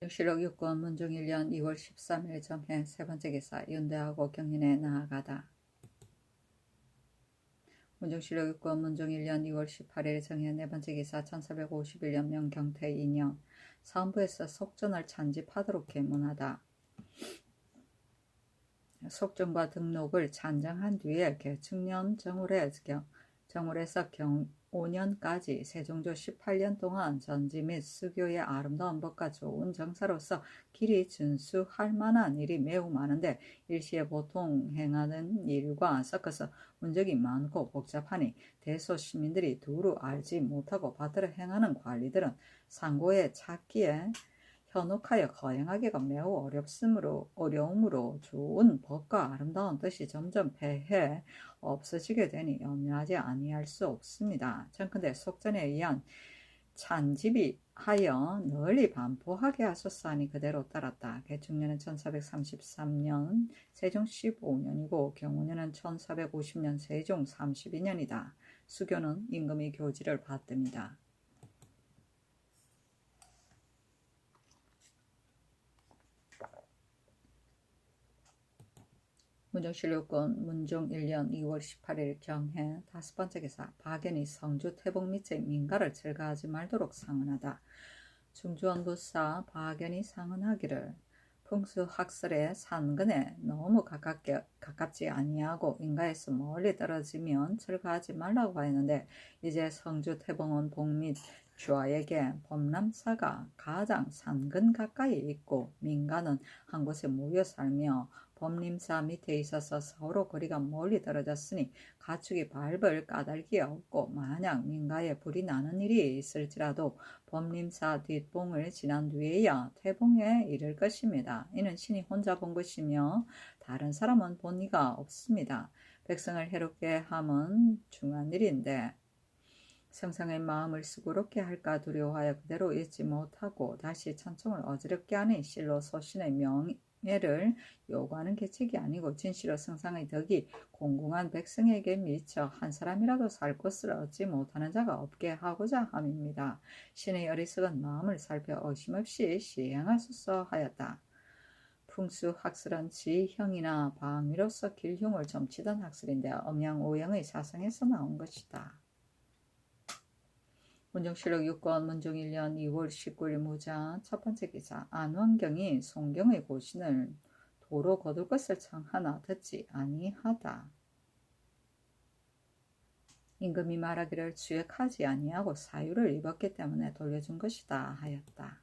실록 6권 문중 1년 2월 13일 정해 세 번째 기사 윤대하고 경인에 나아가다. 문중실록 6권 문중 1년 2월 18일 정해 네 번째 기사 1451년 명경태 2년 사헌부에서 속전을 찬집하도록 계문하다. 속전과 등록을 찬정한 뒤에 개축년 정월에서 경 5년까지 세종조 18년 동안 전지 및 수교의 아름다운 법과 좋은 정사로서 길이 준수할 만한 일이 매우 많은데 일시에 보통 행하는 일과 섞어서 문적이 많고 복잡하니 대소 시민들이 두루 알지 못하고 받들어 행하는 관리들은 상고에 찾기에 현혹하여 거행하기가 매우 어려우므로 좋은 법과 아름다운 뜻이 점점 폐해 없어지게 되니 염려하지 아니할 수 없습니다. 청컨대 속전에 의한 찬집이 하여 널리 반포하게 하소서하니 그대로 따랐다. 개축년은 1433년 세종 15년이고 경우년은 1450년 세종 32년이다. 수교는 임금이 교지를 받듭니다. 문정실록권 문종 1년 2월 18일 경해 다섯 번째 기사 박연이 성주 태복 밑에 민가를 철거하지 말도록 상언하다. 중주원부사 박연이 상언하기를 풍수학설의 산근에 너무 가깝지 아니하고 인가에서 멀리 떨어지면 철거하지 말라고 하였는데 이제 성주 태봉원 복및 주하에게 범람사가 가장 산근 가까이 있고 민가는 한 곳에 모여 살며 범림사 밑에 있어서 서로 거리가 멀리 떨어졌으니 가축이 밟을 까닭이 없고 만약 민가에 불이 나는 일이 있을지라도 범림사 뒷봉을 지난 뒤에야 태봉에 이를 것입니다. 이는 신이 혼자 본 것이며 다른 사람은 본 이가 없습니다. 백성을 해롭게 함은 중한 일인데 성상의 마음을 수고롭게 할까 두려워하여 그대로 잊지 못하고 다시 천청을 어지럽게 하니 실로 소신의 명예를 요구하는 계책이 아니고 진실로 성상의 덕이 공공한 백성에게 미쳐 한 사람이라도 살 곳을 얻지 못하는 자가 없게 하고자 함입니다. 신의 어리석은 마음을 살펴 의심없이 시행하소서 하였다. 풍수학설은 지형이나 방위로서 길흉을 점치던 학설인데 엄양오형의 사상에서 나온 것이다. 문정실록 6권 문종 1년 2월 19일 무자 첫 번째 기사 안원경이 송경의 고신을 도로 거둘 것을 청하나 듣지 아니하다. 임금이 말하기를 주역하지 아니하고 사유를 입었기 때문에 돌려준 것이다 하였다.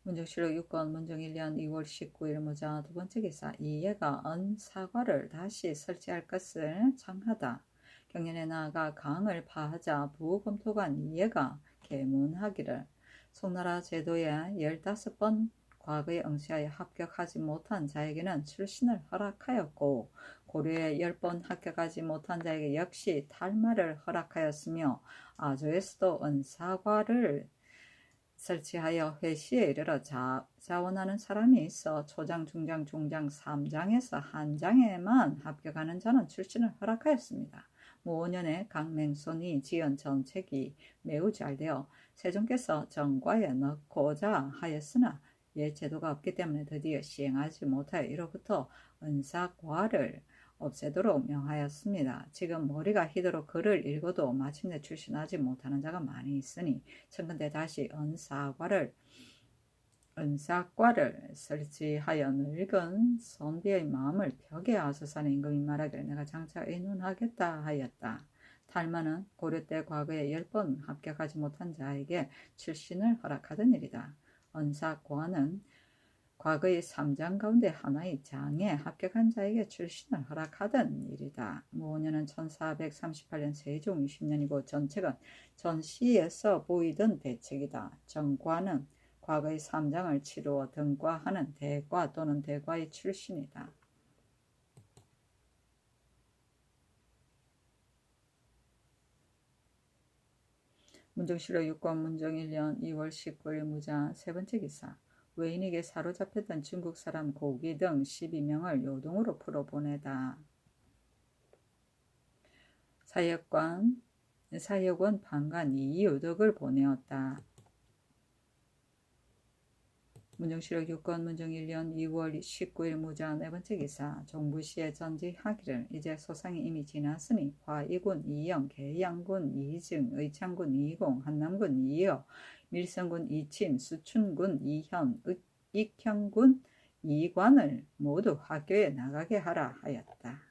문정실록 6권 문종 1년 2월 19일 무자 두 번째 기사 이예가 언사과를 다시 설치할 것을 청하다. 경년에 나아가 강을 파하자 부검토관 이예가 계문하기를 송나라 제도에 15번 과거에 응시하여 합격하지 못한 자에게는 출신을 허락하였고 고려에 10번 합격하지 못한 자에게 역시 탈마를 허락하였으며 아조에서도 은사과를 설치하여 회시에 이르러 자원하는 사람이 있어 초장, 중장, 종장 3장에서 한 장에만 합격하는 자는 출신을 허락하였습니다. 5년에 강맹손이 지은 정책이 매우 잘되어 세종께서 정과에 넣고자 하였으나 옛 제도가 없기 때문에 드디어 시행하지 못하여 이로부터 은사과를 없애도록 명하였습니다. 지금 머리가 희도록 글을 읽어도 마침내 출신하지 못하는 자가 많이 있으니 청컨대 다시 은사과를 설치하여 늙은 선비의 마음을 벽에 하소서하는 임금이 말하기를 내가 장차 의논하겠다 하였다. 탈마는 고려 때 과거에 10번 합격하지 못한 자에게 출신을 허락하던 일이다. 은사과는 과거의 3장 가운데 하나의 장에 합격한 자에게 출신을 허락하던 일이다. 무오년은 1438년 세종 20년이고 전책은 전시에서 보이던 대책이다. 정과는 과거의 3장을 치루어 등과하는 대과 또는 대과의 출신이다. 문정실록 6권 문정 1년 2월 19일 무자 세 번째 기사 외인에게 사로잡혔던 중국 사람 고기 등 12명을 요동으로 풀어보내다. 사역원 방관 이유덕을 보내었다. 문정실록 6권 문정 1년 2월 19일 무자 네 번째 기사 종부시에 전지하기를 이제 소상이 이미 지났으니 화이군 이영, 계양군 이증, 의창군 이공, 한남군 이여, 밀성군 이침, 수춘군 이현, 익형군 이관을 모두 학교에 나가게 하라 하였다.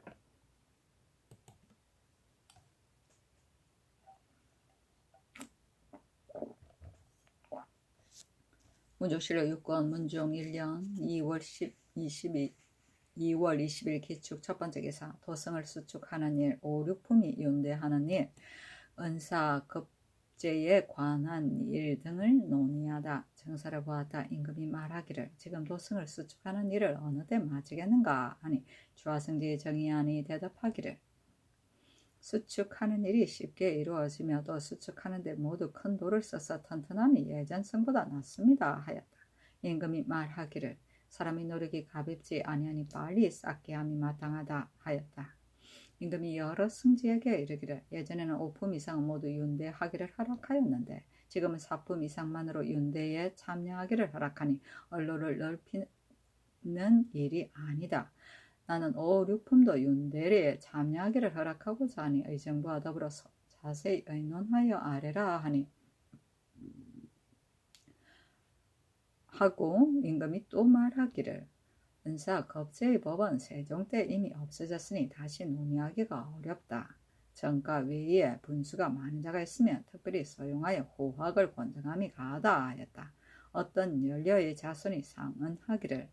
문정실록 6권 문종 1년 2월 20일 기축 첫 번째 기사 도성을 수축하는 일, 5, 6품이 윤대하는 일, 은사, 급제에 관한 일 등을 논의하다. 정사를 보았다. 임금이 말하기를 지금 도성을 수축하는 일을 어느 때 마치겠는가 하니 주하성제의 정의안이 대답하기를 수축하는 일이 쉽게 이루어지며도 수축하는데 모두 큰 돌을 써서 튼튼함이 예전성보다 낫습니다 하였다. 임금이 말하기를 사람이 노력이 가볍지 아니하니 빨리 쌓게 함이 마땅하다 하였다. 임금이 여러 승지에게 이르기를 예전에는 5품 이상은 모두 윤대하기를 허락하였는데 지금은 4품 이상만으로 윤대에 참여하기를 허락하니 언로를 넓히는 일이 아니다. 나는 5, 6품도 윤대리에 참여하기를 허락하고자 하니 의정부와 더불어 자세히 의논하여 아래라 하니 하고 임금이 또 말하기를 은사 겁제의 법은 세종 때 이미 없어졌으니 다시 논의하기가 어렵다. 정가 외에 분수가 많은 자가 있으면 특별히 소용하여 호학을 권장함이 가하다 하였다. 어떤 연려의 자손이 상언하기를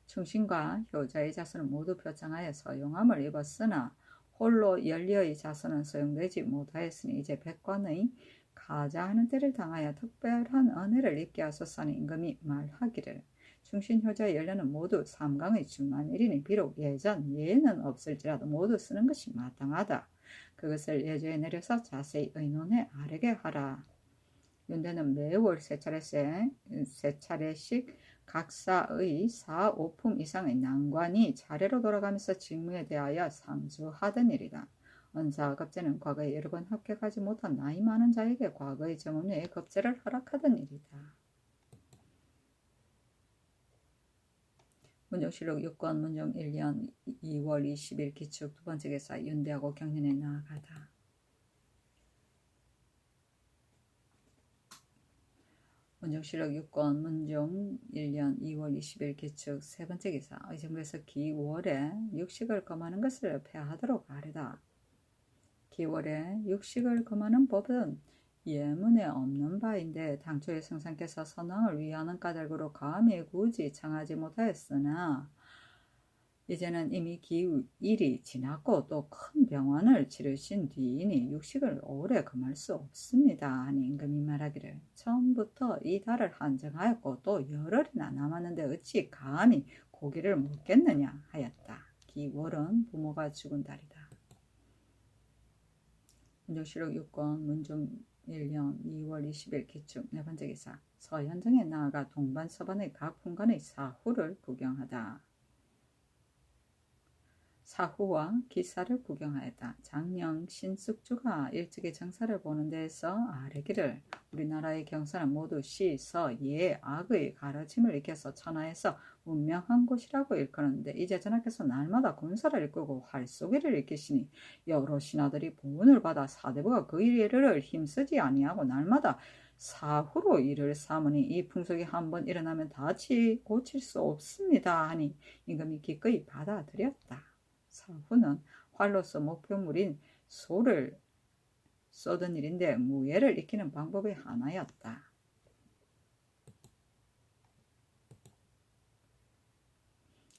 충신과 효자의 자손은 모두 표창하여 소용함을 입었으나 홀로 연려의 자손은 소용되지 못하였으니 이제 백관의 가자하는 때를 당하여 특별한 은혜를 입게 하소서 하니 임금이 말하기를 충신효자의 연료는 모두 삼강의 중한 일이니 비록 예전 예는 없을지라도 모두 쓰는 것이 마땅하다. 그것을 예조에 내려서 자세히 의논해 아뢰게 하라. 윤대는 매월 세 차례씩 각사의 4, 5품 이상의 난관이 차례로 돌아가면서 직무에 대하여 상주하던 일이다. 은사 급제는 과거에 여러 번 합격하지 못한 나이 많은 자에게 과거의 정원 외에 급제를 허락하던 일이다. 문정실록 6권 문정 1년 2월 20일 기축 두 번째 기사 윤대하고 경연에 나아가다. 문정실록 6권 문정 1년 2월 20일 기축 세 번째 기사 의정부에서 기월에 육식을 금하는 것을 폐하도록 하리다. 기월에 육식을 금하는 법은 예문에 없는 바인데 당초에 성상께서 선왕을 위하는 까닭으로 감히 굳이 청하지 못하였으나 이제는 이미 기일이 지났고 또 큰 병환을 치르신 뒤이니 육식을 오래 금할 수 없습니다 하니 임금이 말하기를 처음부터 이 달을 한정하였고 또 열흘이나 남았는데 어찌 감히 고기를 먹겠느냐 하였다. 기월은 부모가 죽은 달이다. 문정실록 6권 문정 1년 2월 20일 기축 네 번째 기사 서현정에 나아가 동반 서반의 각 훈관의 사후를 구경하다. 사후와 기사를 구경하였다. 장령 신숙주가 일찍이 정사를 보는 데에서 아뢰기를 우리나라의 경사는 모두 시, 서, 예, 악의 가르침을 익혀서 천하에서 운명한 곳이라고 일컫는데 이제 전하께서 날마다 군사를 이끌고 활쏘기를 익히시니 여러 신하들이 보훈을 받아 사대부가 그 일을 힘쓰지 아니하고 날마다 사후로 일을 삼으니 이 풍속이 한번 일어나면 다시 고칠 수 없습니다 하니 임금이 기꺼이 받아들였다. 사후는 활로서 목표물인 소를 쏘던 일인데 무예를 익히는 방법의 하나였다.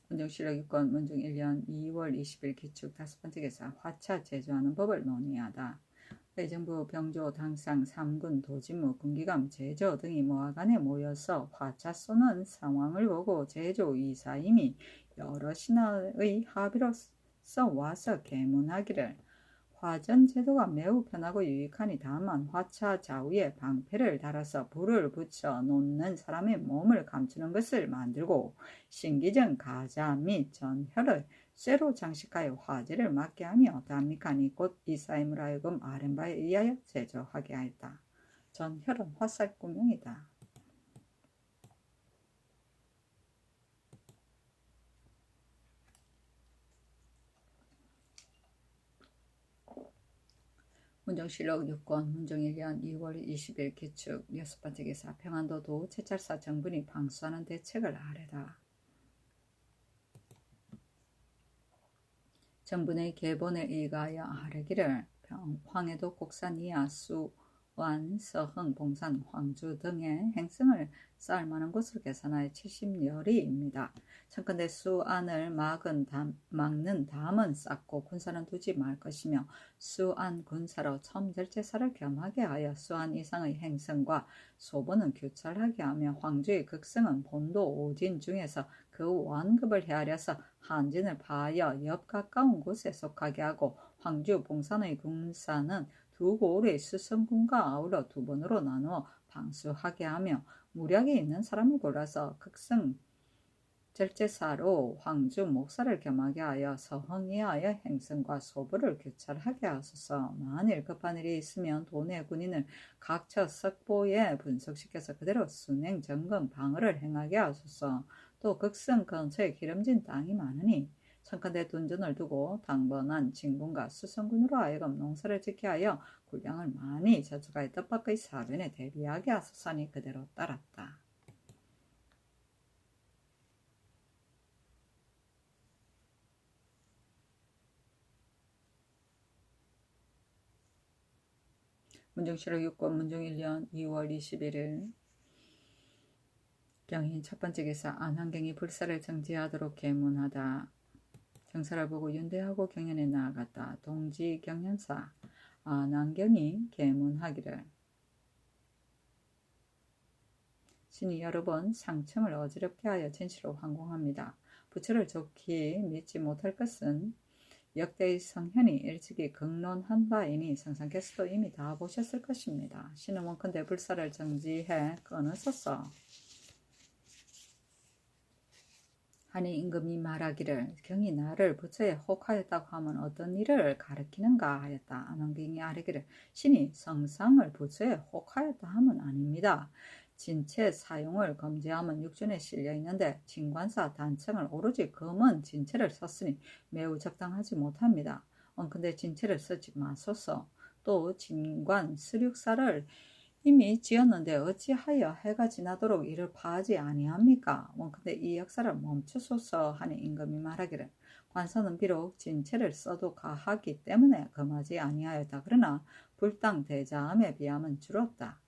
문정실록 6권 문정 1년 2월 20일 기축 다섯 번째 기사 화차 제조하는 법을 논의하다. 의정부 병조 당상 3군 도지무 군기감 제조 등이 모아간에 모여서 화차 쏘는 상황을 보고 제조 이사임이 여러 신하의 합의로서 와서 계문하기를 화전 제도가 매우 편하고 유익하니 다만 화차 좌우에 방패를 달아서 불을 붙여 놓는 사람의 몸을 감추는 것을 만들고 신기전 가자 및 전혈을 쇠로 장식하여 화재를 막게 하니 어떠합니까? 하니 곧 이사임을 하여금 아랜 바에 의하여 제조하게 하였다. 전혈은 화살구명이다. 문정실록 6권 문정 1년 2월 20일 기축 6번째 기사 평안도도 채찰사 정분이 방수하는 대책을 아뢰다. 정분의 계본에 의하여 아뢰기를 황해도 곡산 이하 수완, 서흥, 봉산, 황주 등의 행성을 쌓을 만한 곳을 계산하여 70여리입니다. 청컨대 수안을 막는 담은 쌓고 군사는 두지 말 것이며 수안 군사로 첨절제사를 겸하게 하여 수안 이상의 행성과 소본은 규찰하게 하며 황주의 극성은 본도 오진 중에서 그 완급을 헤아려서 한진을 파하여 옆 가까운 곳에 속하게 하고 황주 봉산의 군사는 두 고을의 수성군과 아울러 두 번으로 나누어 방수하게 하며 무략이 있는 사람을 골라서 극성 절제사로 황주 목사를 겸하게 하여 서흥이하여 행성과 소부를 규찰하게 하소서. 만일 급한 일이 있으면 도내 군인을 각처 석보에 분석시켜서 그대로 순행 점검 방어를 행하게 하소서. 또 극성 근처에 기름진 땅이 많으니 청컨대 둔전을 두고 당번한 진군과 수성군으로 하여금 농사를 짓게 하여 군량을 많이 저축하여 뜻밖의 사변에 대비하게 하소서니 그대로 따랐다. 문정실록 6권 문정 1년 2월 21일 경인 첫번째 기사 안환경이 불사를 정지하도록 계문하다. 정사를 보고 윤대하고 경연에 나아갔다. 동지 경연사 안환경이 계문하기를 신이 여러 번 상청을 어지럽게 하여 진시로 황공합니다. 부처를 좋게 믿지 못할 것은 역대의 성현이 일찍이 극론한 바이니 성상께서도 이미 다 보셨을 것입니다. 신은 원컨대 불사를 정지해 끊으소서. 하니 임금이 말하기를 경이 나를 부처에 혹하였다고 하면 어떤 일을 가리키는가 하였다. 안환경이 아뢰기를 신이 성상을 부처에 혹하였다 하면 아닙니다. 진체 사용을 금지하면 육준에 실려 있는데 진관사 단청을 오로지 검은 진체를 썼으니 매우 적당하지 못합니다. 근데 진체를 쓰지 마소서. 또 진관 스륙사를 이미 지었는데 어찌하여 해가 지나도록 이를 파하지 아니합니까? 원컨대 이 역사를 멈추소서. 하니 임금이 말하기를 관사는 비록 진체를 써도 가하기 때문에 금하지 아니하였다. 그러나 불당 대자함에 비하면 줄었다.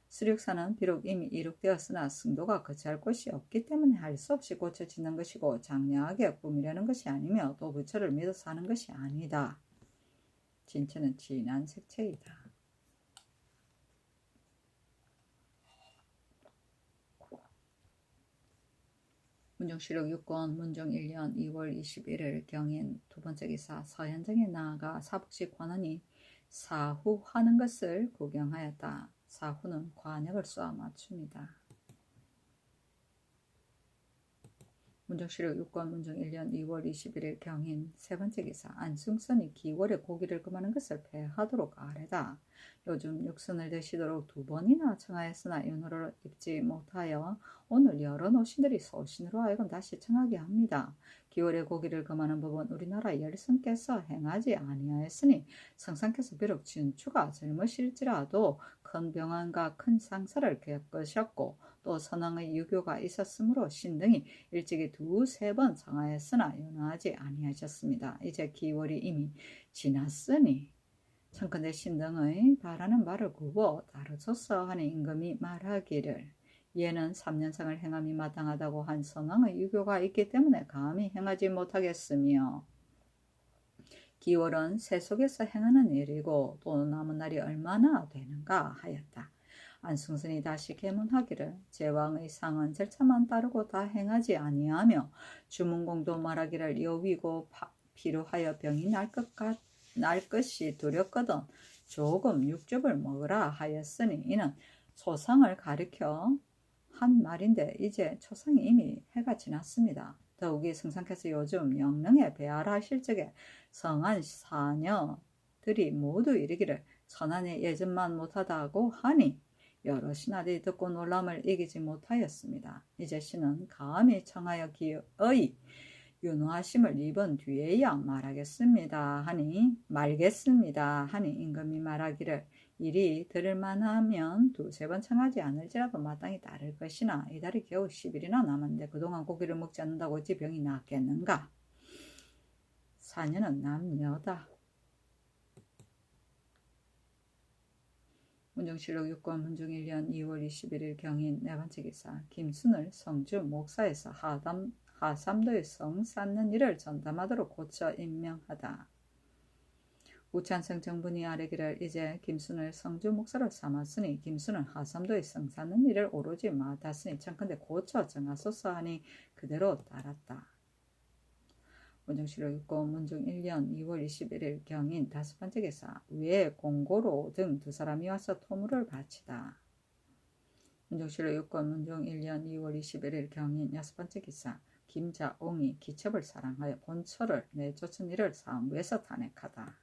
수륙사는 비록 이미 이룩되었으나 승도가 거치할 곳이 없기 때문에 할 수 없이 고쳐지는 것이고 장려하게 꾸미려는 것이 아니며 또 부처를 믿어서 하는 것이 아니다. 진체는 진한 색채이다. 문정실록 6권 문정 1년 2월 21일 경인 두번째 기사 서현정에 나아가 사북식 관원이 사후하는 것을 구경하였다. 사후는 관역을 쏘아 맞춥니다. 문정실록 6권 문정 1년 2월 21일 경인 세번째 기사 안승선이 기월에 고기를 금하는 것을 폐하도록 아뢰다. 요즘 육선을 드시도록 2번이나 청하였으나 윤호를 입지 못하여 오늘 여러 노신들이 소신으로 하여금 다시 청하게 합니다. 기월에 고기를 금하는 법은 우리나라 열성께서 행하지 아니하였으니 성상께서 비록 진추가 젊으실지라도 큰 병환과 큰 상사를 겪으셨고 또 선왕의 유교가 있었으므로 신등이 일찍이 2-3번 청하였으나 윤호하지 아니하셨습니다. 이제 기월이 이미 지났으니 청컨대 신등의 바라는 바를 구고 따르소서. 하니 임금이 말하기를 얘는 3년상을 행함이 마땅하다고 한 선왕의 유교가 있기 때문에 감히 행하지 못하겠으며 기월은 세속에서 행하는 일이고 또 남은 날이 얼마나 되는가 하였다. 안승선이 다시 계문하기를 제왕의 상은 절차만 따르고 다 행하지 아니하며 주문공도 말하기를 여위고 피로하여 병이 날 것이 두렵거든 조금 육즙을 먹으라 하였으니 이는 초상을 가리켜 한 말인데 이제 초상이 이미 해가 지났습니다. 더욱이 성상께서 요즘 영릉에 배할하실 적에 성한 사녀들이 모두 이르기를 천안의 예전만 못하다고 하니 여러 신하들이 듣고 놀람을 이기지 못하였습니다. 이제 신은 감히 청하여 기어이 윤호하심을 입은 뒤에야 말겠습니다 하니 임금이 말하기를 일이 들을만하면 두세 번 청하지 않을지라도 마땅히 따를 것이나 이달이 겨우 10일이나 남았는데 그동안 고기를 먹지 않는다고 어찌 병이 낫겠는가. 사녀는 남녀다. 문정실록 6권 문중 1년 2월 21일 경인 네 번째 기사 김순을 성주 목사에서 하삼도의 성 쌓는 일을 전담하도록 고쳐 임명하다. 우찬성 정분이 아뢰기를 이제 김순을 성주 목사로 삼았으니 김순은 하삼도의 성 쌓는 일을 오로지 맡았으니 청컨대 고쳐 정하소서 하니 그대로 따랐다. 문정실록 6권 문중 1년 2월 21일 경인 다섯 번째 기사 위에 공고로 등 두 사람이 와서 토물을 바치다. 문정실록 6권 문중 1년 2월 21일 경인 여섯 번째 기사 김자옹이 기첩을 사랑하여 본처를 내쫓은 일을 사무에서 탄핵하다.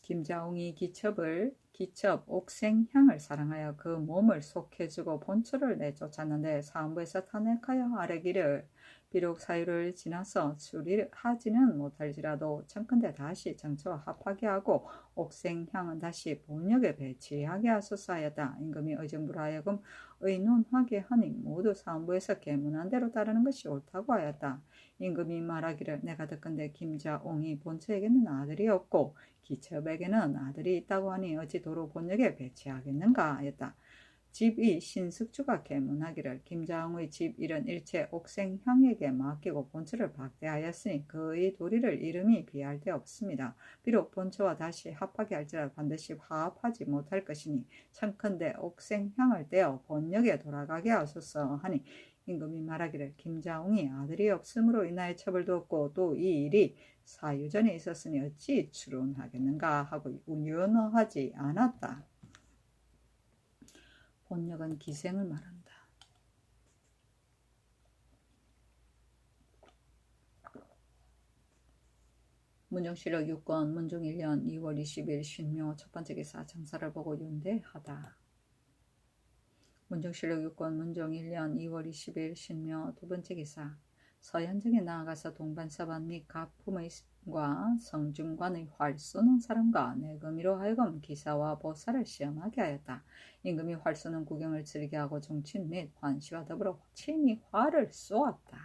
김자옹이 기첩 옥생향을 사랑하여 그 몸을 속해주고 본처를 내쫓았는데 사무부에서 탄핵하여 아뢰기를 비록 사유를 지나서 수리하지는 못할지라도 청컨대 다시 정처와 합하게 하고 옥생향은 다시 본역에 배치하게 하소서 하였다. 임금이 의정부로 하여금 의논하게 하니 모두 사무부에서 계문한 대로 따르는 것이 옳다고 하였다. 임금이 말하기를 내가 듣건대 김자옹이 본처에게는 아들이 없고 기첩에게는 아들이 있다고 하니 어찌 도로 본역에 배치하겠는가 하였다. 집이 신숙주가 계문하기를 김자옹의 집 일은 일체 옥생향에게 맡기고 본처를 박대하였으니 그의 도리를 이름이 비할 데 없습니다. 비록 본처와 다시 합하게 할지라도 반드시 화합하지 못할 것이니 청컨대 옥생향을 떼어 본역에 돌아가게 하소서 하니 임금이 말하기를 김자옹이 아들이 없음으로 인하여 처벌되었고 또 이 일이 사유전에 있었으니 어찌 추론하겠는가 하고 운연하지 않았다. 본역은 기생을 말한다. 문정실록 6권 문중 1년 2월 20일 신묘 첫 번째 기사 정사를 보고 윤대하다. 문정실록 6권 문중 1년 2월 20일 신묘 두 번째 기사 서현정에 나아가서 동반사반 및 가품의과 성중관의 활 쏘는 사람과 내금이로 하여금 기사와 보사를 시험하게 하였다. 임금이 활 쏘는 구경을 즐기게 하고 종친 및 관시와 더불어 친히 활을 쏘았다.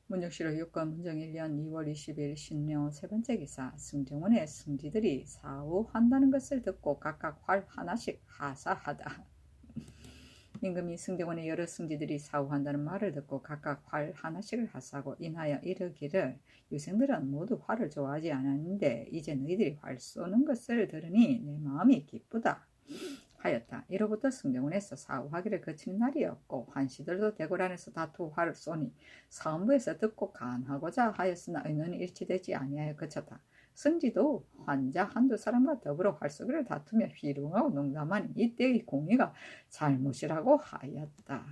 문정실록 6권 문정 1년 2월 20일 신묘 세 번째 기사 승정원의 승지들이 사후한다는 것을 듣고 각각 활 하나씩 하사하다. 임금이 승정원의 여러 승지들이 사후한다는 말을 듣고 각각 활 하나씩을 하사하고 인하여 이르기를 유생들은 모두 활을 좋아하지 않았는데 이제 너희들이 활 쏘는 것을 들으니 내 마음이 기쁘다 하였다. 이로부터 승정원에서 사후하기를 거치는 날이었고 환시들도 대궐 안에서 다투어 활을 쏘니 사헌부에서 듣고 간하고자 하였으나 의논이 일치되지 아니하여 그쳤다. 승지도 환자 한두 사람과 더불어 활쏘기를 다투며 희롱하고 농담하니 이때의 공의가 잘못이라고 하였다.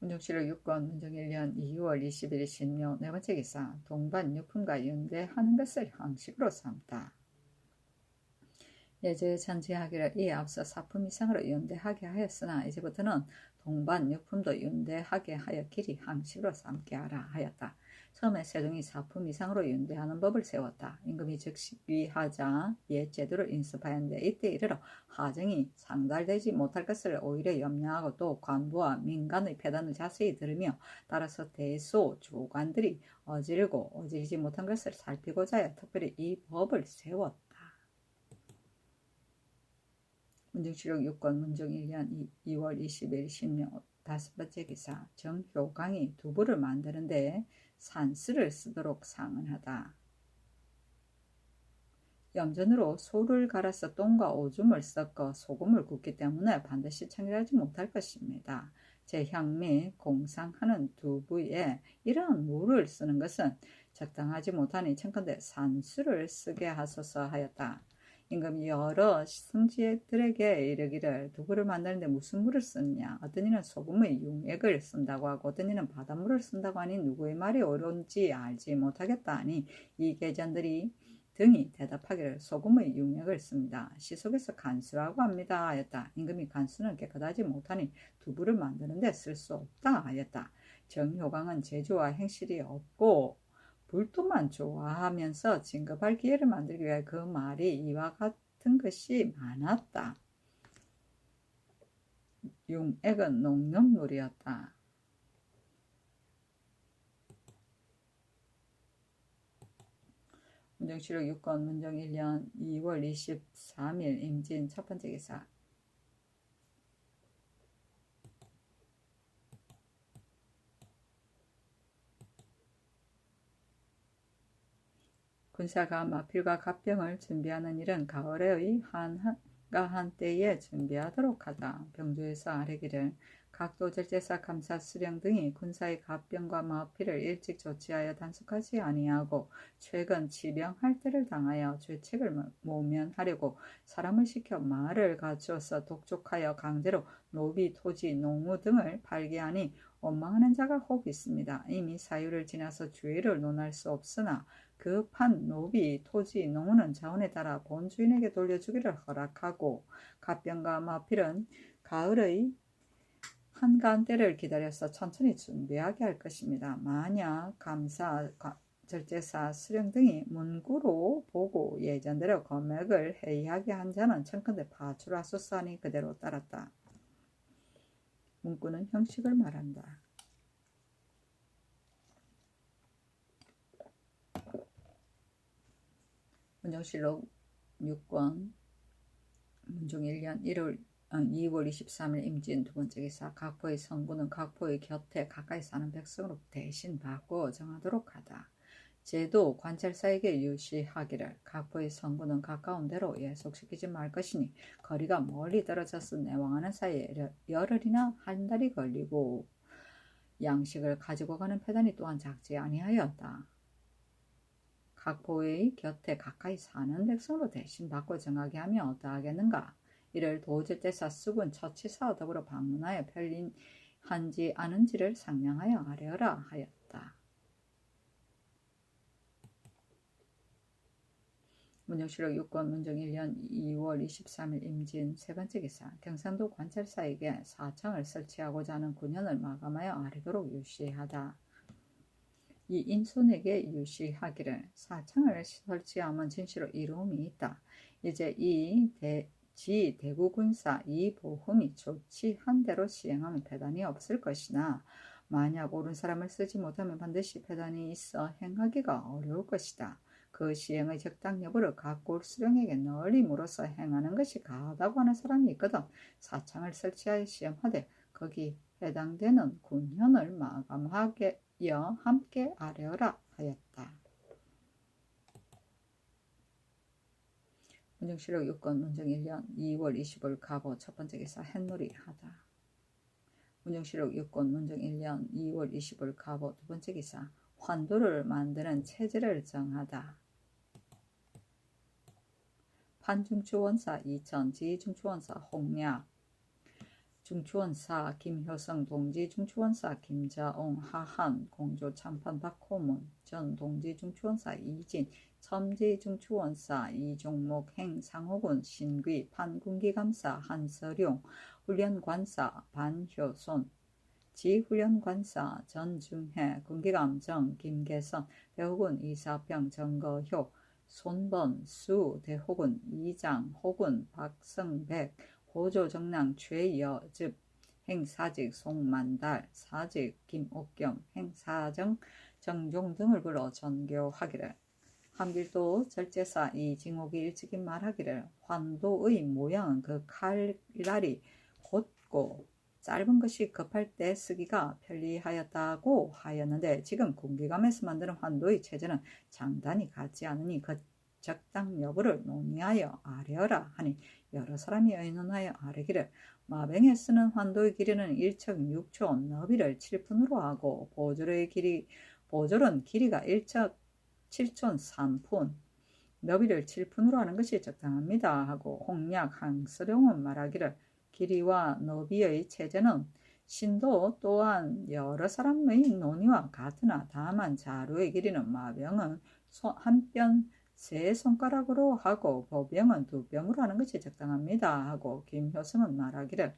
문정실록 6권 문정 1년 2월 20일 신묘 네 번째 기사 동반유품과 윤대하는 것을 형식으로 삼다. 예저에 전제하기를 이에 앞서 사품 이상으로 윤대하게 하였으나 이제부터는 동반유품도 윤대하게 하여 길이 항식으로 삼게 하라 하였다. 처음에 세종이 사품 이상으로 윤대하는 법을 세웠다. 임금이 즉위하자 옛 제도를 인습하였는데 이때 이르러 하정이 상달되지 못할 것을 오히려 염려하고 또 관부와 민간의 폐단을 자세히 들으며 따라서 대소 조관들이 어지르고 어지르지 못한 것을 살피고자 하여 특별히 이 법을 세웠다. 문정실록 6권 문중 1년 2월 20일 신묘 다섯 번째 기사 정효강이 두부를 만드는데 산스를 쓰도록 상언하다. 염전으로 소를 갈아서 똥과 오줌을 섞어 소금을 굽기 때문에 반드시 청결하지 못할 것입니다. 제향 및 공상하는 두부에 이러한 물을 쓰는 것은 적당하지 못하니 청컨대 산수를 쓰게 하소서 하였다. 임금이 여러 승지들에게 이르기를 두부를 만드는데 무슨 물을 쓰느냐. 어떤 이는 소금의 융액을 쓴다고 하고 어떤 이는 바닷물을 쓴다고 하니 누구의 말이 옳은지 알지 못하겠다 하니 이 계전들이 등이 대답하기를 소금의 융액을 씁니다. 시속에서 간수라고 합니다 하였다. 임금이 간수는 깨끗하지 못하니 두부를 만드는 데 쓸 수 없다 하였다. 정효광은 재주와 행실이 없고 불도만 좋아하면서 진급할 기회를 만들기 위해 그 말이 이와 같은 것이 많았다. 융액은 농염물이었다. 문정실록 6권 문정 1년 2월 23일 임진 첫 번째 기사. 군사가 마필과 갑병을 준비하는 일은 가을의 한가한 때에 준비하도록 하다. 병조에서 아뢰기를 각도 절제사 감사 수령 등이 군사의 갑병과 마필을 일찍 조치하여 단속하지 아니하고 최근 치병할 때를 당하여 죄책을 모면하려고 사람을 시켜 말을 갖추어서 독촉하여 강제로 노비, 토지, 농우 등을 팔게 하니 원망하는 자가 혹 있습니다. 이미 사유를 지나서 주의를 논할 수 없으나 그 판 노비, 토지, 농우는 자원에 따라 본 주인에게 돌려주기를 허락하고 갑병과 마필은 가을의 한가한 때를 기다려서 천천히 준비하게 할 것입니다. 만약 감사, 절제사, 수령 등이 문구로 보고 예전대로 금액을 회의하게 한 자는 청컨대 파출하소서 하니 그대로 따랐다. 문구는 형식을 말한다. 문정실록 6권 문종 1년 2월 23일 임진 두 번째 기사. 각포의 성부는 각포의 곁에 가까이 사는 백성으로 대신 바꾸어 정하도록 하다. 제도 관찰사에게 유시하기를 각포의 성부는 가까운 데로 예속시키지 말 것이니 거리가 멀리 떨어져서 내왕하는 사이에 열흘이나 한 달이 걸리고 양식을 가지고 가는 패단이 또한 작지 아니하였다. 각포의 곁에 가까이 사는 백성으로 대신 바꿔 정하게 하면 어떠하겠는가? 이를 도질대사 쑥은 처치사와 더불어 방문하여 편린한지 아는지를 상명하여 아뢰어라 하였다. 문정실록 6권 문정 1년 2월 23일 임진 세 번째 기사. 경상도 관찰사에게 사창을 설치하고자 하는 군현을 마감하여 아뢰도록 유시하다. 이 인손에게 유시하기를 사창을 설치하면 진시로 이루음이 있다. 이제 이 대구군사 이 보험이 조치한 대로 시행하면 패단이 없을 것이나 만약 옳은 사람을 쓰지 못하면 반드시 패단이 있어 행하기가 어려울 것이다. 그 시행의 적당 여부를 각골 수령에게 널리 물어서 행하는 것이 가하다고 하는 사람이 있거든 사창을 설치하여 시행하되 거기 해당되는 군현을 마감하게 함께 아뢰어라 하였다. 문정실록 6권 문정 1년 2월 25일 갑오 첫 번째 기사. 햇놀이 하다. 문정실록 6권 문정 1년 2월 25일 갑오 두 번째 기사. 환도를 만드는 체제를 정하다. 판중추원사 이천, 지중추원사 홍략, 중추원사 김효성, 동지중추원사 김자옹, 하한, 공조 참판 박호문, 전 동지중추원사 이진, 첨지중추원사 이종목, 행상호군, 신귀, 판군기감사 한서룡, 훈련관사 반효손, 지훈련관사 전중해, 군기감 정 김계선, 대호군 이사병 정거효, 손번 수 대호군 이장 호군 박성백, 호조정랑 최여즙, 행사직 송만달, 사직 김옥겸, 행사정 정종 등을 불러 전교하기를. 한길도 절제사 이징옥이 일찍이 말하기를 환도의 모양은 그 칼날이 곧고 짧은 것이 급할 때 쓰기가 편리하였다고 하였는데 지금 군기감에서 만드는 환도의 체제는 장단이 같지 않으니 그 적당 여부를 논의하여 아뢰어라 하니 여러 사람이 의논하여 아뢰기를 마병에 쓰는 환도의 길이는 1척 6초 너비를 7푼으로 하고 보졸은 길이가 1척 7촌 3푼 너비를 7푼으로 하는 것이 적당합니다 하고 홍략 항서룡은 말하기를 길이와 너비의 체제는 신도 또한 여러 사람의 논의와 같으나 다만 자루의 길이는 마병은 한 뼘 세 손가락으로 하고 보병은 두 병으로 하는 것이 적당합니다 하고 김효성은 말하기를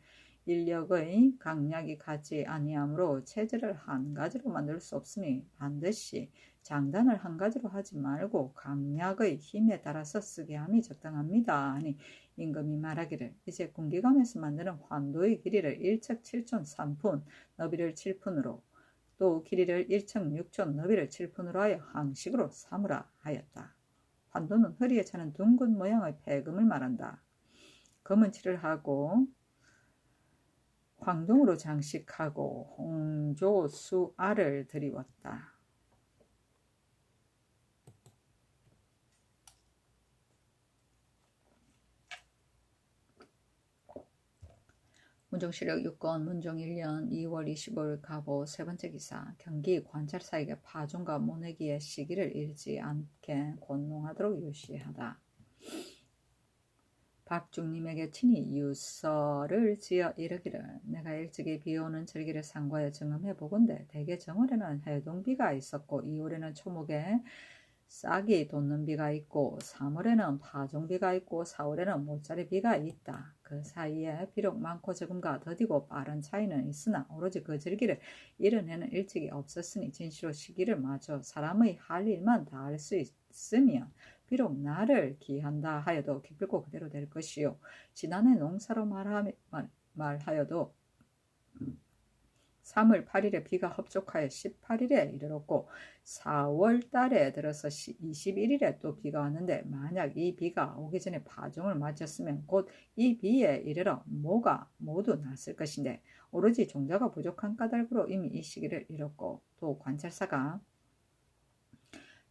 인력의 강약이 같지 아니하므로 체제를 한 가지로 만들 수 없으니 반드시 장단을 한 가지로 하지 말고 강약의 힘에 따라서 쓰게 함이 적당합니다 하니 임금이 말하기를 이제 군기감에서 만드는 환도의 길이를 1척 7촌 3푼 너비를 7푼으로 또 길이를 1척 6촌 너비를 7푼으로 하여 항식으로 삼으라 하였다. 환도는 허리에 차는 둥근 모양의 폐금을 말한다. 검은 칠을 하고 황동으로 장식하고 홍조수알을 드리웠다. 문종시력 6권 문종 1년 2월 25일 가보 세 번째 기사 경기 관찰사에게 파종과 모내기의 시기를 잃지 않게 권농하도록 유시하다. 박중님에게 친히 유서를 지어 이르기를 내가 일찍이 비오는 절기를 상과에 증험해 보건대 대개 정월에는 해동비가 있었고 2월에는 초목에 싹이 돋는 비가 있고 3월에는 파종비가 있고 4월에는 모짜리 비가 있다. 그 사이에 비록 많고 적음과 더디고 빠른 차이는 있으나 오로지 그 절기를 이른 해는 일찍이 없었으니 진시로 시기를 맞춰 사람의 할 일만 다 할 수 있으면 비록 나를 기한다 하여도 기필코 그대로 될 것이요. 지난해 농사로 말하여도 3월 8일에 비가 흡족하여 18일에 이르렀고 4월 달에 들어서 21일에 또 비가 왔는데 만약 이 비가 오기 전에 파종을 마쳤으면 곧 이 비에 이르러 모가 모두 났을 것인데 오로지 종자가 부족한 까닭으로 이미 이 시기를 잃었고 또 관찰사가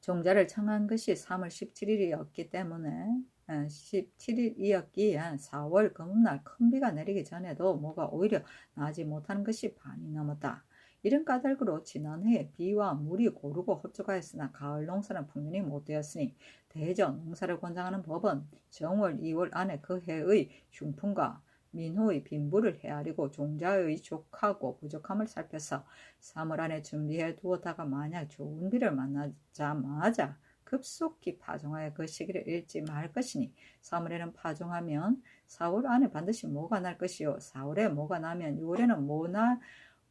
종자를 청한 것이 3월 17일이었기 때문에 17일이었기에 4월 금음날 큰 비가 내리기 전에도 뭐가 오히려 나지 못하는 것이 반이 넘었다. 이런 까닭으로 지난해에 비와 물이 고르고 흡족하였으나 가을 농사는 풍년이 못되었으니 대전 농사를 권장하는 법은 정월 2월 안에 그 해의 흉풍과 민호의 빈부를 헤아리고 종자의 족하고 부족함을 살펴서 3월 안에 준비해 두었다가 만약 좋은 비를 만나자마자 급속히 파종하여 그 시기를 잃지 말 것이니 3월에는 파종하면 4월 안에 반드시 모가 날 것이요 4월에 모가 나면 6월에는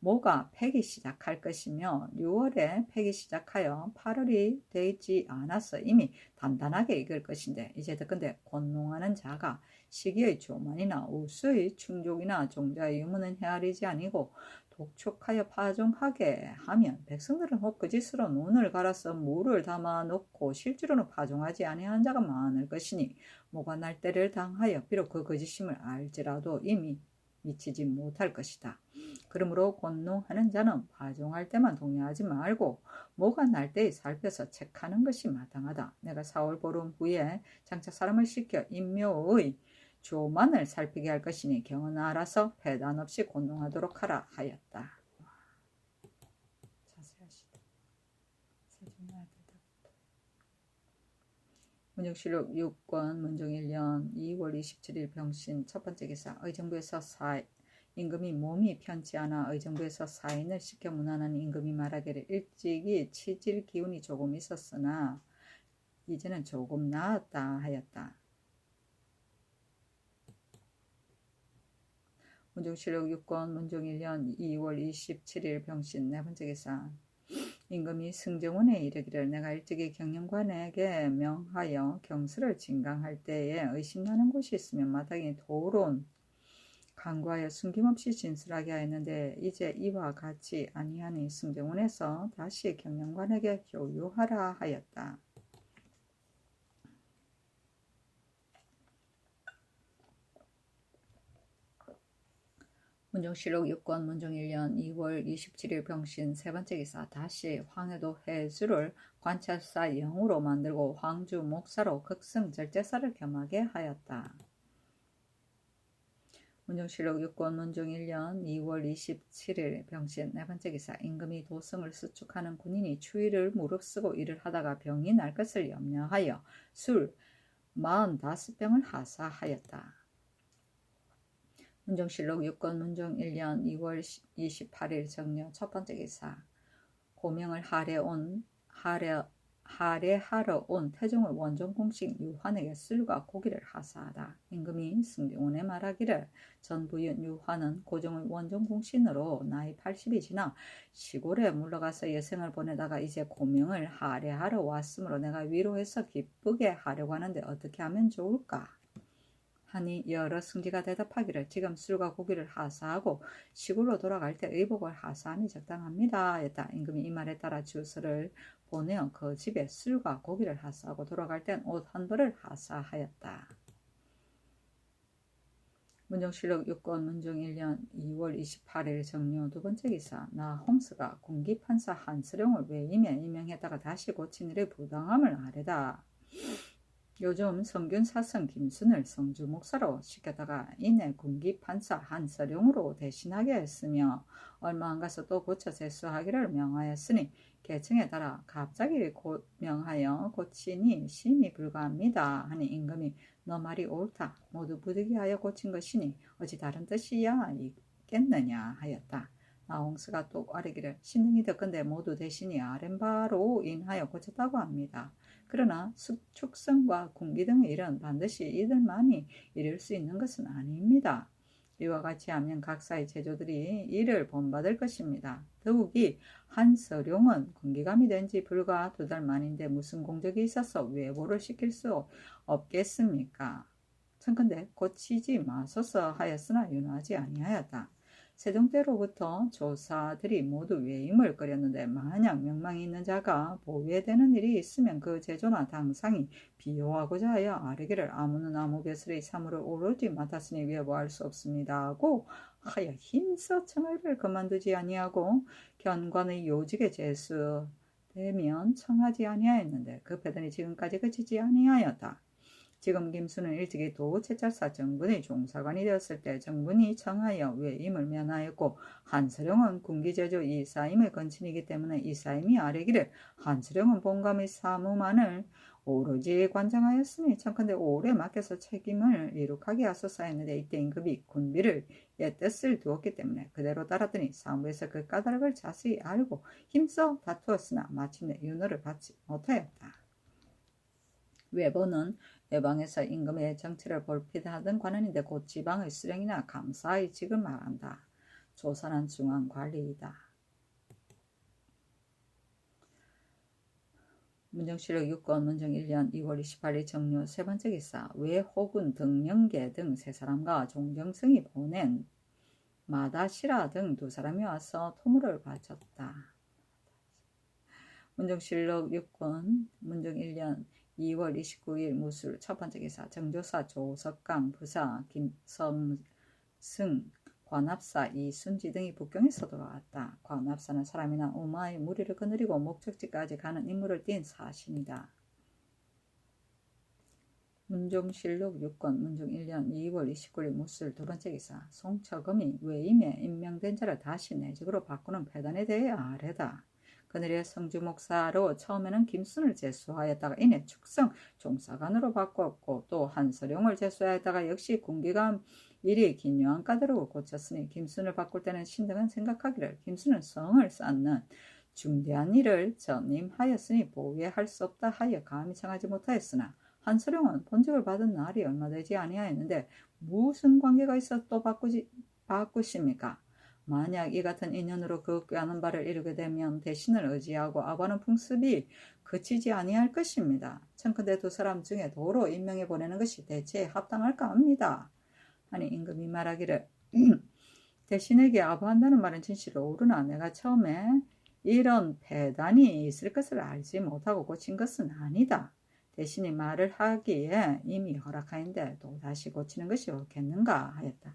모가 패기 시작할 것이며 6월에 패기 시작하여 8월이 되지 않아서 이미 단단하게 익을 것인데 이제 듣건대 권농하는 자가 시기의 조만이나 우수의 충족이나 종자의 유무는 헤아리지 아니고 독촉하여 파종하게 하면 백성들은 혹 그 짓으로 논을 갈아서 물을 담아 놓고 실제로는 파종하지 아니한 자가 많을 것이니 모가 날 때를 당하여 비록 그 거짓임을 알지라도 이미 미치지 못할 것이다. 그러므로 권농하는 자는 파종할 때만 동의하지 말고 모가 날 때에 살펴서 체크하는 것이 마땅하다. 내가 4월 보름 후에 장차 사람을 시켜 인묘의 조만을 살피게 할 것이니 경은 알아서 배단 없이 권농하도록 하라 하였다. 자세하시다. 문정실록 6권 문정 1년 2월 27일 병신 첫 번째 기사 의정부에서 임금이 몸이 편치 않아 의정부에서 사인을 시켜 문안한 임금이 말하기를 일찍이 치질 기운이 조금 있었으나 이제는 조금 나았다 하였다. 문정실록 6권 문정 1년 2월 27일 병신 네 번째 기사 임금이 승정원에 이르기를 내가 일찍이 경영관에게 명하여 경수를 진강할 때에 의심나는 곳이 있으면 마땅히 도론 간구하여 숨김없이 진술하게 하였는데 이제 이와 같이 아니하니 승정원에서 다시 경영관에게 교유하라 하였다. 문정실록 6권 문정 1년 2월 27일 병신 세 번째 기사 다시 황해도 해주를 관찰사 영으로 만들고 황주 목사로 극승 절제사를 겸하게 하였다. 문정실록 6권 문정 1년 2월 27일 병신 네 번째 기사 임금이 도성을 수축하는 군인이 추위를 무릅쓰고 일을 하다가 병이 날 것을 염려하여 술 45병을 하사하였다. 문정실록 6권 문정 1년 2월 28일 정려 첫 번째 기사 고명을 하려온 할애하러 온 태종의 원종 공식 유환에게 술과 고기를 하사하다. 임금이 승경원에 말하기를 전부인 유환은 고종의 원종 공신으로 나이 80이 지나 시골에 물러가서 여생을 보내다가 이제 고명을 할애하러 왔으므로 내가 위로해서 기쁘게 하려고 하는데 어떻게 하면 좋을까? 하니 여러 승지가 대답하기를 지금 술과 고기를 하사하고 시골로 돌아갈 때 의복을 하사함이 적당합니다 했다. 임금이 이 말에 따라 주서를 보내어 그 집에 술과 고기를 하사하고 돌아갈 땐 옷 한 벌을 하사하였다. 문정실록 6권 문종 1년 2월 28일 정료 두 번째 기사. 나 홍스가 군기판사 한스령을 외임에 임명했다가 다시 고친 일의 부당함을 아뢰다. 요즘 성균 사성 김순을 성주 목사로 시켰다가 이내 군기 판사 한서룡으로 대신하게 했으며 얼마 안 가서 또 고쳐 제수하기를 명하였으니 계층에 따라 갑자기 명하여 고치니 심히 불가합니다 하니 임금이 너 말이 옳다. 모두 부득이하여 고친 것이니 어찌 다른 뜻이야 있겠느냐 하였다. 나홍스가 또 아뢰기를 신등이 듣건대 모두 대신이 아랫바로 인하여 고쳤다고 합니다. 그러나 축성과 군기 등의 일은 반드시 이들만이 이룰 수 있는 것은 아닙니다. 이와 같이 하면 각사의 제조들이 이를 본받을 것입니다. 더욱이 한서룡은 군기감이 된 지 불과 2달 만인데 무슨 공적이 있어서 외보를 시킬 수 없겠습니까? 청컨대 고치지 마소서 하였으나 윤하지 아니하였다. 세종 때로부터 조사들이 모두 외임을 끓였는데 만약 명망이 있는 자가 보외되는 일이 있으면 그 제조나 당상이 비호하고자 하여 아뢰기를 아무는 아무 벼슬의 사물을 오로지 맡았으니 외보할 수 없습니다고 하여 힘써 청하를 그만두지 아니하고 견관의 요직에 제수되면 청하지 아니하였는데 급하더니 지금까지 그치지 아니하였다. 지금 김수는 일찍이 도채찰사 정분의 종사관이 되었을 때 정분이 청하여 외임을 면하였고 한서령은 군기제조 이사임의 건친이기 때문에 이사임이 아뢰기를 한서령은 본감의 사무만을 오로지 관장하였으니 청컨대 오래 맡겨서 책임을 이룩하게 하소서 했는데 이때 임금이 군비를 뜻을 두었기 때문에 그대로 따랐더니 사무에서 그 까닭을 자세히 알고 힘써 다투었으나 마침내 윤호를 받지 못하였다. 외보는 외방에서 임금의 정치를 볼필하던 관원인데 곧 지방의 수령이나 감사의 직을 말한다. 조선한 중앙관리이다. 문정실록 6권 문정 1년 2월 28일 정료 세 번째 기사. 외호군 등령계 등 세 사람과 종경승이 보낸 마다시라 등 두 사람이 와서 토물을 바쳤다. 문정실록 6권 문정 1년 2월 29일 무술 첫 번째 기사. 정조사 조석강 부사 김성승 관합사 이순지 등이 북경에서 돌아왔다. 관합사는 사람이나 우마의 무리를 거느리고 목적지까지 가는 임무를 띈 사신이다. 문종실록 6권 문종 1년 2월 29일 무술 두 번째 기사. 송처금이 외임에 임명된 자를 다시 내직으로 바꾸는 폐단에 대해 아뢰다. 그늘의 성주 목사로 처음에는 김순을 제수하였다가 이내 축성 종사관으로 바꿨고 또 한서룡을 제수하였다가 역시 군기감 일이 긴요한 까다로고 고쳤으니 김순을 바꿀 때는 신등은 생각하기를 김순은 성을 쌓는 중대한 일을 전임하였으니 보위할 수 없다 하여 감히 청하지 못하였으나 한서룡은 본직을 받은 날이 얼마 되지 아니하였는데 무슨 관계가 있어 또 바꾸십니까? 만약 이 같은 인연으로 그 꾀하는 바를 이루게 되면 대신을 의지하고 아부하는 풍습이 그치지 아니할 것입니다. 청컨대 두 사람 중에 도로 임명해 보내는 것이 대체에 합당할까 합니다. 하니 임금이 말하기를 대신에게 아부한다는 말은 진실로 옳으나 내가 처음에 이런 배단이 있을 것을 알지 못하고 고친 것은 아니다. 대신이 말을 하기에 이미 허락하였는데 또 다시 고치는 것이 옳겠는가 하였다.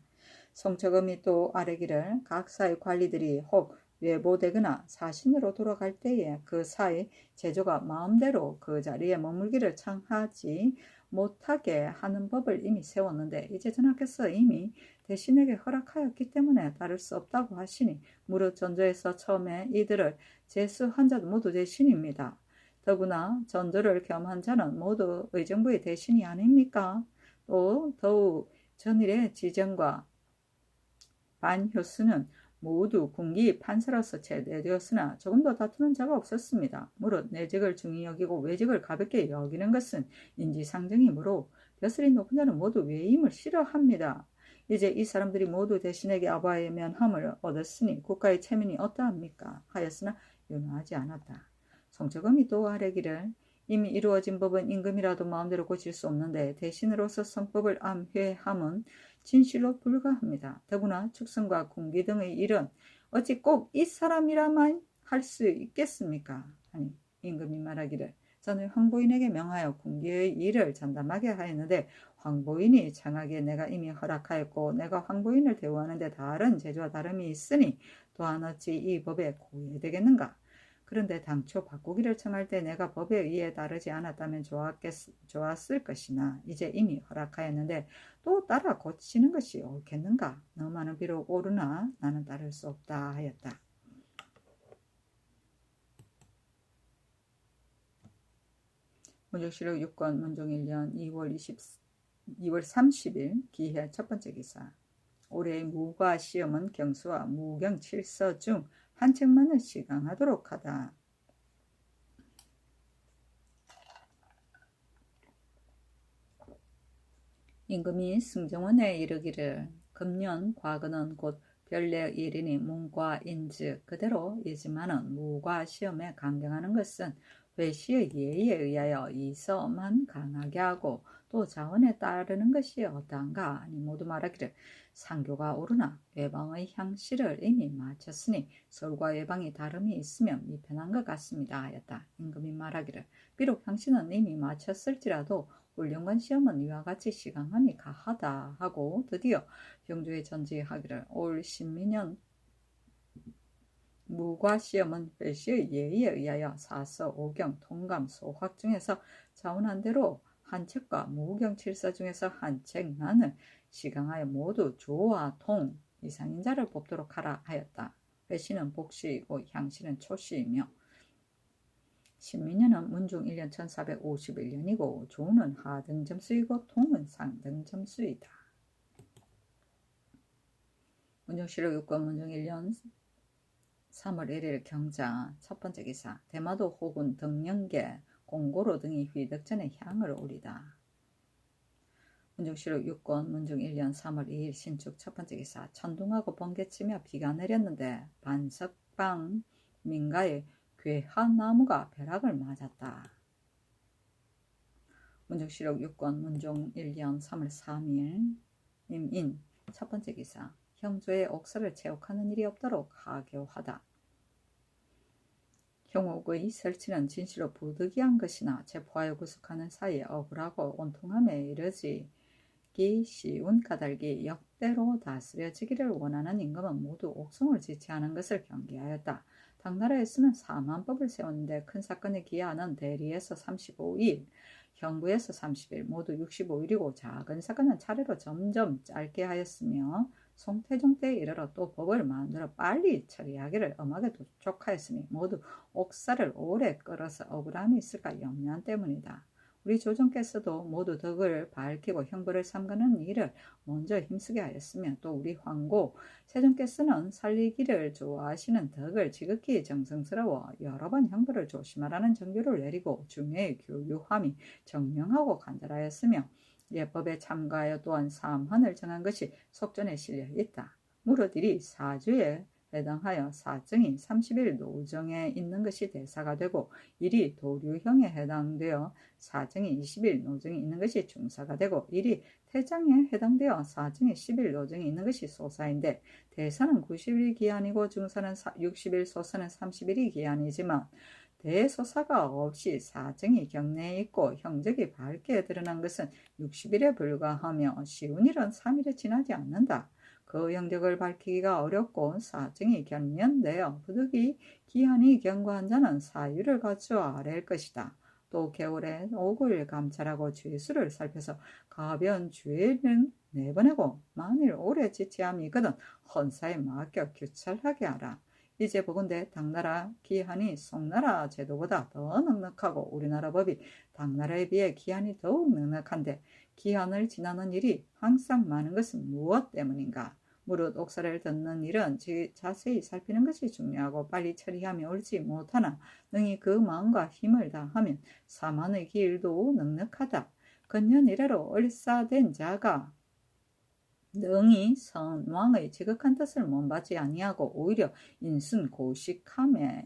송처금이 또 아뢰기를 각사의 관리들이 혹 외보되거나 사신으로 돌아갈 때에 그 사이 제조가 마음대로 그 자리에 머물기를 청하지 못하게 하는 법을 이미 세웠는데 이제 전하께서 이미 대신에게 허락하였기 때문에 따를 수 없다고 하시니 무릇 전조에서 처음에 이들을 제수한 자도 모두 대신입니다. 더구나 전조를 겸한 자는 모두 의정부의 대신이 아닙니까? 또 더욱 전일의 지정과 반효수는 모두 군기 판사로서 제대되었으나 조금도 다투는 자가 없었습니다. 무릇 내직을 중히 여기고 외직을 가볍게 여기는 것은 인지상정이므로 벼슬이 높은 자는 모두 외임을 싫어합니다. 이제 이 사람들이 모두 대신에게 아바의 면함을 얻었으니 국가의 체면이 어떠합니까? 하였으나 윤호하지 않았다. 송처금이 또 아뢰기를 이미 이루어진 법은 임금이라도 마음대로 고칠 수 없는데 대신으로서 선법을 암회함은 진실로 불가합니다. 더구나 축성과 군기 등의 일은 어찌 꼭 이 사람이라만 할 수 있겠습니까? 아니 임금이 말하기를 저는 황보인에게 명하여 군기의 일을 전담하게 하였는데 황보인이 청하기에 내가 이미 허락하였고 내가 황보인을 대우하는데 다른 제주와 다름이 있으니 또한 어찌 이 법에 고해되겠는가? 그런데 당초 바꾸기를 청할 때 내가 법에 의해 따르지 않았다면 좋았을 것이나 이제 이미 허락하였는데 또 따라 고치는 것이 옳겠는가? 너만은 비록 옳으나 나는 따를 수 없다 하였다. 문정실록 6권 문종 1년 2월 30일 기해 첫 번째 기사. 올해의 무과 시험은 경수와 무경 7서 중 한 책만을 시강하도록 하다. 임금이 승정원에 이르기를 금년 과거는 곧 별내 일이니 문과 인즉 그대로 이지만은 무과 시험에 강경하는 것은 회시의 예의에 의하여 이서만 강하게 하고 또 자원에 따르는 것이 어떠한가? 아니 모두 말하기를 상교가 오르나 외방의 향시를 이미 마쳤으니 설과 외방이 다름이 있으면 미편한 것 같습니다 하였다. 임금이 말하기를 비록 향시는 이미 마쳤을지라도 훈련관 시험은 이와 같이 시강함이 가하다 하고 드디어 병조에 전지하기를 올 신민년 무과 시험은 회시의 예의에 의하여 사서, 오경, 통감, 소학 중에서 자원한 대로 한 책과 무경 7서 중에서 한 책만을 시강하여 모두 조와 통 이상인 자를 뽑도록 하라 하였다. 회시는 복시이고 향시는 초시이며 신민년은 문중 1년 1451년이고 조는 하등점수이고 통은 상등점수이다. 문정실록 6권 문중 1년 3월 1일 경자 첫 번째 기사. 대마도 혹은 등령계 공고로 등이 휘덕전에 향을 오리다. 문정실록 6권 문중 1년 3월 2일 신축 첫 번째 기사. 천둥하고 번개치며 비가 내렸는데 반석방 민가에 괴한나무가 벼락을 맞았다. 문정실록 6권 문종 1년 3월 3일 임인 첫 번째 기사. 형조의 옥사를 체육하는 일이 없도록 하교하다. 형옥의 설치는 진실로 부득이한 것이나 체포하여 구속하는 사이에 억울하고 온통함에 이르지기 쉬운 까닭이 역대로 다스려지기를 원하는 임금은 모두 옥송을 지체하는 것을 경계하였다. 당나라에서는 사만법을 세웠는데 큰 사건의 기한은 대리에서 35일, 형부에서 30일, 모두 65일이고 작은 사건은 차례로 점점 짧게 하였으며 송태종 때에 이르러 또 법을 만들어 빨리 처리하기를 엄하게 도촉하였으니 모두 옥사를 오래 끌어서 억울함이 있을까 염려한 때문이다. 우리 조정께서도 모두 덕을 밝히고 형벌을 삼가는 일을 먼저 힘쓰게 하였으며 또 우리 황고 세종께서는 살리기를 좋아하시는 덕을 지극히 정성스러워 여러 번 형벌을 조심하라는 정규를 내리고 중요히 교유함이 정명하고 간절하였으며 예법에 참가하여 또한 사함헌을 정한 것이 속전에 실려 있다. 무릇 일이 사주에 해당하여 사정이 30일 노정에 있는 것이 대사가 되고 일이 도류형에 해당되어 사정이 20일 노정이 있는 것이 중사가 되고 일이 태장에 해당되어 사정이 10일 노정이 있는 것이 소사인데 대사는 90일 기한이고 중사는 60일 소사는 30일이 기한이지만 대소사가 없이 사정이 경내에 있고 형적이 밝게 드러난 것은 60일에 불과하며 쉬운 일은 3일에 지나지 않는다. 그 형적을 밝히기가 어렵고 사정이 견면되어 부득이 기한이 경과한 자는 사유를 갖추어 아랠 것이다. 또 겨울에 5일 감찰하고 죄수를 살펴서 가벼운 죄는 내보내고 만일 오래 지체함이거든 헌사에 맡겨 규찰하게 하라. 이제 보건대 당나라 기한이 송나라 제도보다 더 넉넉하고 우리나라 법이 당나라에 비해 기한이 더욱 넉넉한데 기한을 지나는 일이 항상 많은 것은 무엇 때문인가? 무릇 옥살이를 듣는 일은 자세히 살피는 것이 중요하고 빨리 처리하며 옳지 못하나 능히 그 마음과 힘을 다하면 사만의 길도 넉넉하다. 근년 이래로 얼싸된 자가 능히 선왕의 지극한 뜻을 못받지 아니하고 오히려 인순고식함이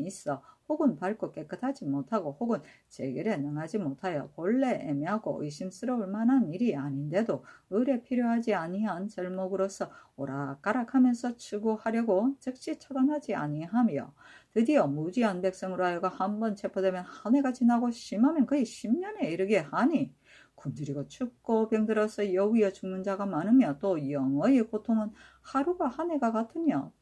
있어 혹은 밝고 깨끗하지 못하고 혹은 재결에 능하지 못하여 본래 애매하고 의심스러울 만한 일이 아닌데도 의뢰 필요하지 아니한 절목으로서 오락가락하면서 추구하려고 즉시 처단하지 아니하며 드디어 무지한 백성으로 하여금 한번 체포되면 한 해가 지나고 심하면 거의 10년에 이르게 하니 굶주리고 춥고 병들어서 여위어 죽는 자가 많으며 또 영어의 고통은 하루가 한 해가 같으며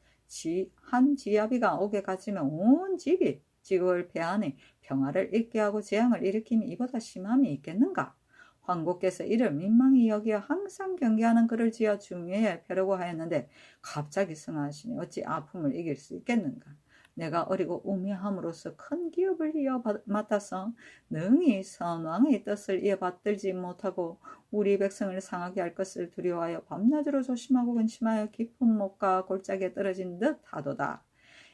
한 지아비가 옥에 갇히면 온 집이 지국을 패하니 평화를 잊게 하고 재앙을 일으킴이 이보다 심함이 있겠는가? 황국께서 이를 민망히 여기어 항상 경계하는 글을 지어 중요에 펴려고 하였는데 갑자기 승하시니 어찌 아픔을 이길 수 있겠는가? 내가 어리고 우매함으로써 큰 기업을 이어 맡아서 능히 선왕의 뜻을 이어받들지 못하고 우리 백성을 상하게 할 것을 두려워하여 밤낮으로 조심하고 근심하여 깊은 목과 골짜기에 떨어진 듯 하도다.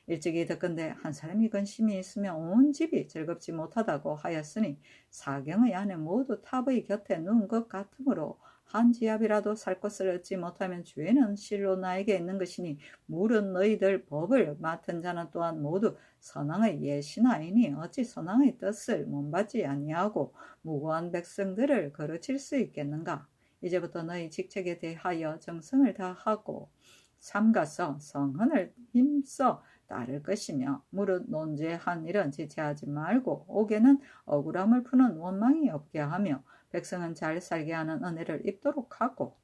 일찍이 듣건대 한 사람이 근심이 있으면 온 집이 즐겁지 못하다고 하였으니 사경의 아내 모두 탑의 곁에 누운 것 같으므로 한 지압이라도 살 것을 얻지 못하면 죄는 실로 나에게 있는 것이니 물은 너희들 법을 맡은 자는 또한 모두 선왕의 예신하이니 어찌 선왕의 뜻을 못받지 아니하고 무고한 백성들을 거르칠 수 있겠는가? 이제부터 너희 직책에 대하여 정성을 다하고 삼가서 성헌을 힘써 따를 것이며 무릇 논제한 일은 지체하지 말고 옥에는 억울함을 푸는 원망이 없게 하며 백성은 잘 살게 하는 은혜를 입도록 하고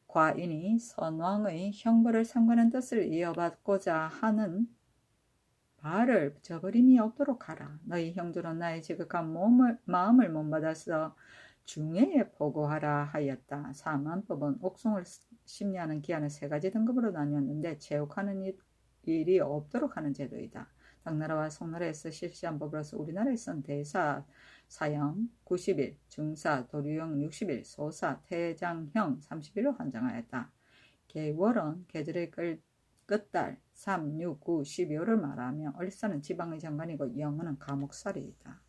과인이 선왕의 형벌을 삼가는 뜻을 이어받고자 하는 바를 저버림이 없도록 하라. 너희 형들은 나의 지극한 마음을 못받아서 중해에 보고하라 하였다. 사만법은 옥송을 심리하는 기한을 3가지 등급으로 나뉘었는데 체육하는 일이 없도록 하는 제도이다. 당나라와 송나라에서 실시한 법으로서 우리나라에서는 대사 사형 90일, 중사 도류형 60일, 소사 퇴장형 30일로 한정하였다. 계월은 계절의 끝달 3, 6, 9, 12호를 말하며 얼싸는 지방의 장관이고 영어는 감옥살이이다.